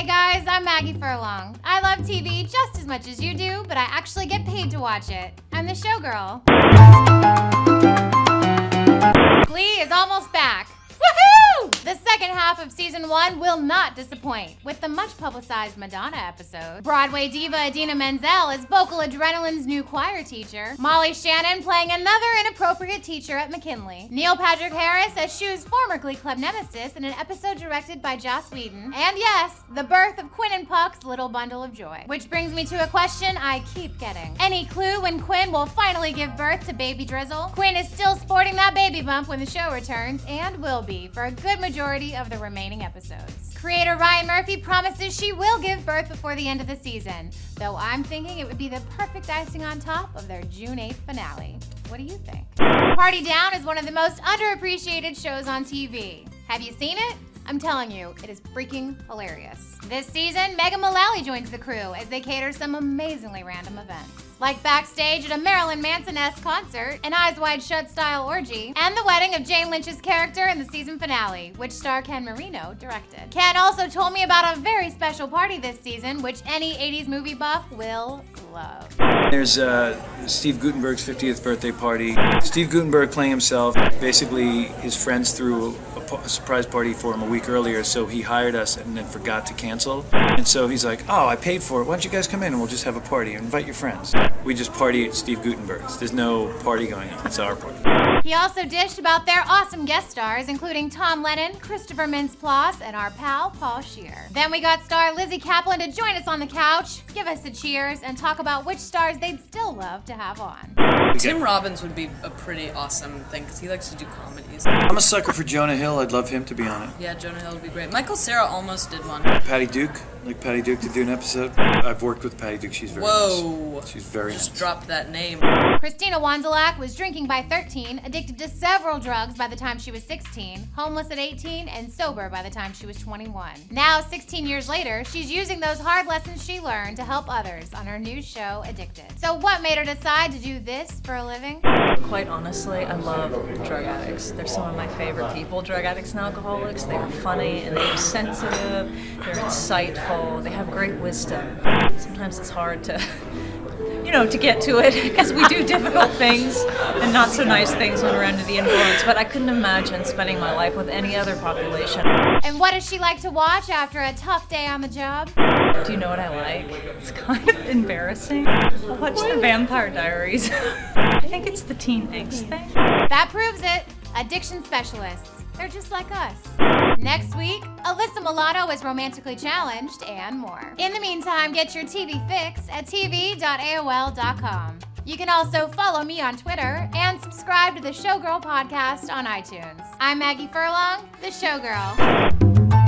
Hey guys, I'm Maggie Furlong. I love TV just as much as you do, but I actually get paid to watch it. I'm the showgirl. Glee is almost back. Woohoo! The second half of season 1 will not disappoint, with the much publicized Madonna episode. Broadway diva Idina Menzel is Vocal Adrenaline's new choir teacher. Molly Shannon playing another inappropriate teacher at McKinley. Neil Patrick Harris as Shu's former Glee Club nemesis in an episode directed by Joss Whedon. And yes, the birth of Quinn and Puck's Little Bundle of Joy. Which brings me to a question I keep getting. Any clue when Quinn will finally give birth to baby Drizzle? Quinn is still sporting that baby bump when the show returns, and will be for a good majority of the remaining episodes. Creator Ryan Murphy promises she will give birth before the end of the season, though I'm thinking it would be the perfect icing on top of their June 8th finale. What do you think? Party Down is one of the most underappreciated shows on TV. Have you seen it? I'm telling you, it is freaking hilarious. This season, Megan Mullally joins the crew as they cater some amazingly random events. Like backstage at a Marilyn Manson-esque concert, an Eyes Wide Shut style orgy, and the wedding of Jane Lynch's character in the season finale, which star Ken Marino directed. Ken also told me about a very special party this season, which any 80s movie buff will love. There's Steve Guttenberg's 50th birthday party. Steve Guttenberg playing himself. Basically, his friends threw a surprise party for him a week earlier, so he hired us and then forgot to cancel. And so he's like, oh, I paid for it. Why don't you guys come in and we'll just have a party and invite your friends. We just party at Steve Guttenberg's. There's no party going on. It's our party. He also dished about their awesome guest stars, including Tom Lennon, Christopher Mintz-Plasse, and our pal Paul Scheer. Then we got star Lizzie Kaplan to join us on the couch, give us a cheers, and talk about which stars they'd still love to have on. Tim Robbins would be a pretty awesome thing because he likes to do comedies. I'm a sucker for Jonah Hill. I'd love him to be on it. Yeah, Jonah Hill would be great. Michael Cera almost did one. Patty Duke. Like Patty Duke to do an episode. I've worked with Patty Duke. She's very Whoa. nice. She's very Just nice. dropped that name. Christina Wanzelak was drinking by 13, addicted to several drugs by the time she was 16, homeless at 18, and sober by the time she was 21. Now, 16 years later, she's using those hard lessons she learned to help others on her new show, Addicted. So what made her decide to do this for a living? Quite honestly, I love drug addicts. They're some of my favorite people, drug addicts and alcoholics. They are funny and they're sensitive, they're insightful, they have great wisdom. Sometimes it's hard to to get to it because we do difficult things and not so nice things when we're under the influence, but I couldn't imagine spending my life with any other population. And what does she like to watch after a tough day on the job? Do you know what I like? It's kind of embarrassing. I watch the Vampire Diaries. I think it's the teen angst thing. That proves it. Addiction specialists. They're just like us. Next week, Alyssa Milano is romantically challenged and more. In the meantime, get your TV fix at tv.aol.com. You can also follow me on Twitter and subscribe to the Showgirl podcast on iTunes. I'm Maggie Furlong, the Showgirl.